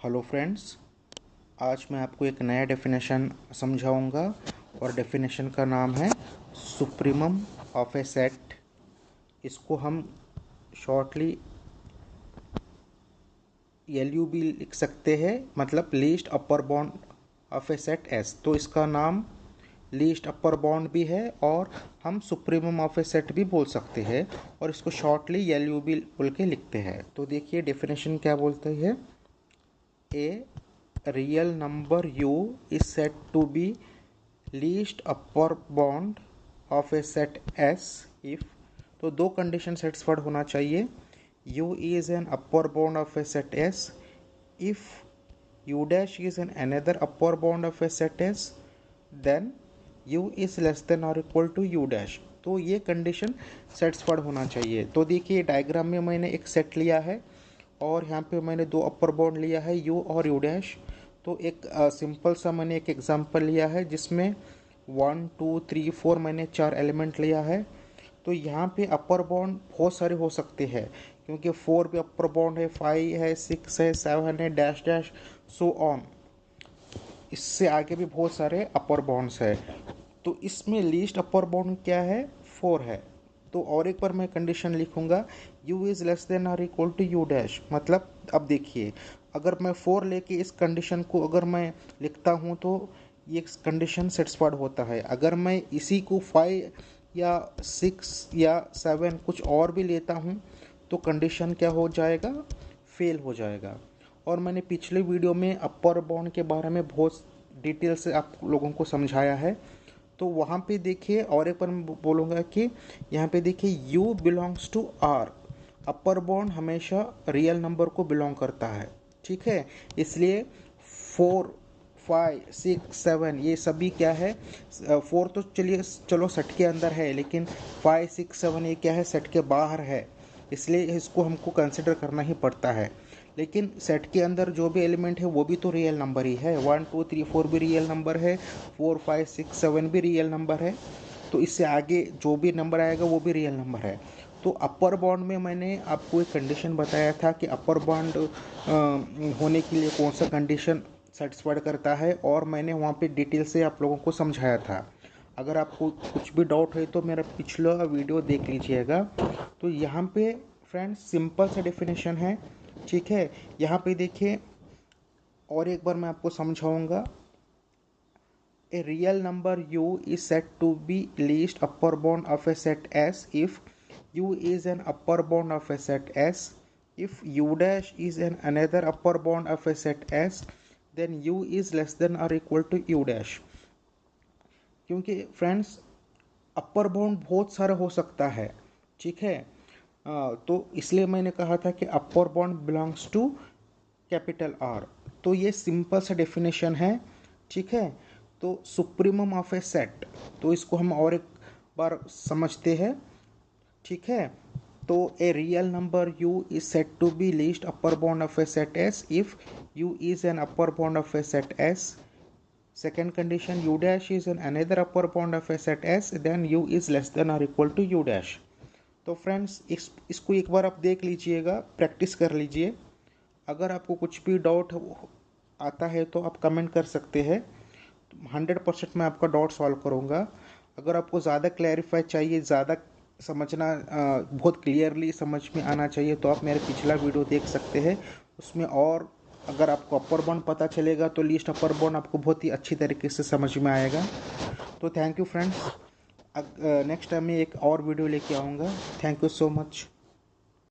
Hello friends, आज मैं आपको एक नया डेफिनेशन समझाऊंगा और डेफिनेशन का नाम है सुप्रीमम ऑफ ए सेट। इसको हम शॉर्टली LUB लिख सकते हैं, मतलब least upper bound of a set S. तो इसका नाम लीस्ट अपर बाउंड भी है और हम सुप्रीमम ऑफ ए सेट भी बोल सकते हैं, और इसको शॉर्टली LUB बोल के लिखते हैं। तो देखिए डेफिनेशन क्या बोलते हैं। A real number u is said to be least upper bound of a set S if, तो दो कंडीशन सेटिस्फाइड होना चाहिए। u is an upper bound of a set S if u dash is an another upper bound of a set S, then u is less than or equal to u dash। तो ये condition satisfied होना चाहिए। तो देखिए diagram में मैंने एक set लिया है और यहाँ पे मैंने दो अपर बाउंड लिया है u और u डैश। तो एक सिंपल सा मैंने एक एग्जांपल लिया है जिसमें 1 2 3 4 मैंने 4 एलिमेंट लिया है। तो यहाँ पे अपर बाउंड बहुत सारे हो सकते हैं, क्योंकि 4 भी अपर बाउंड है, 5 है, 6 है, 7 है, डैश डैश सो ऑन। इससे आगे भी बहुत सारे अपर बाउंड्स है। तो इसमें लीस्ट अपर बाउंड क्या है, 4 है। तो और एक बार मैं कंडीशन लिखूंगा, u इज़ लेस देन और इक्वल टू u डैश। मतलब अब देखिए, अगर मैं 4 लेके इस कंडीशन को अगर मैं लिखता हूँ तो ये कंडीशन सेटिस्फाइड होता है। अगर मैं इसी को 5 या 6 या 7 कुछ और भी लेता हूँ तो कंडीशन क्या हो जाएगा, फेल हो जाएगा। और मैंने पिछले वीडियो में अपर बाउंड के बारे में बहुत डिटेल से आप लोगों को समझाया है। तो वहाँ पे देखिए, और एक बार मैं बोलूँगा कि यहाँ पे देखिए u belongs to r। Upper bound हमेशा रियल नंबर को बिलोंग करता है, ठीक है। इसलिए 4 5 6 7 ये सभी क्या है, 4 तो चलो सेट के अंदर है, लेकिन 5 6 7 ये क्या है, सेट के बाहर है। इसलिए इसको हमको कंसिडर करना ही पड़ता है। लेकिन सेट के अंदर जो भी एलिमेंट है वो भी तो रियल नंबर ही है। 1 2 3 4 भी रियल नंबर है, 4 5 6 7 भी रियल नंबर है। तो इससे आगे जो भी नंबर आएगा वो भी रियल नंबर है। तो अपर बाउंड में मैंने आपको एक कंडीशन बताया था कि अपर बाउंड होने के लिए कौन सा कंडीशन सेटिस्फाइड करता है, और मैंने वहाँ पे डिटेल से आप लोगों को समझाया था। अगर आपको कुछ भी डाउट है तो मेरा पिछला वीडियो देख लीजिएगा। तो यहाँ पे फ्रेंड्स सिंपल सा डेफिनेशन है, ठीक है। यहाँ पे देखिए और एक बार मैं आपको समझाऊंगा। ए real number u is said to be least upper bound of a set S if u is an upper bound of a set S। if u dash is an another upper bound of a set S, then u is less than or equal to u dash। क्योंकि friends upper bound बहुत सारा हो सकता है, ठीक है। तो इसलिए मैंने कहा था कि upper bound belongs to capital R। तो ये सिंपल सा डेफिनेशन है, ठीक है। तो सुप्रीमम ऑफ ए सेट, तो इसको हम और एक बार समझते हैं, ठीक है। तो a real number u is set to be least upper bound of a set S if u is an upper bound of a set S। Second condition, u dash is an another upper bound of a set S, then u is less than or equal to u dash। तो friends इसको एक बार आप देख लीजिएगा, practice कर लीजिए। अगर आपको कुछ भी डाउट आता है तो आप कमेंट कर सकते हैं। 100% मैं आपका डाउट सॉल्व करूँगा। अगर आपको ज़्यादा क्लैरिफाई चाहिए, ज़्यादा समझना, बहुत क्लियरली समझ में आना चाहिए, तो आप मेरा पिछला वीडियो देख सकते हैं। उसमें और अगर आपको अपर बाउंड पता चलेगा तो लीस्ट अपर बाउंड आपको बहुत ही अच्छी तरीके से समझ में आएगा। तो thank you friends. Next time मैं एक और वीडियो लेके आऊँगा। Thank you so much.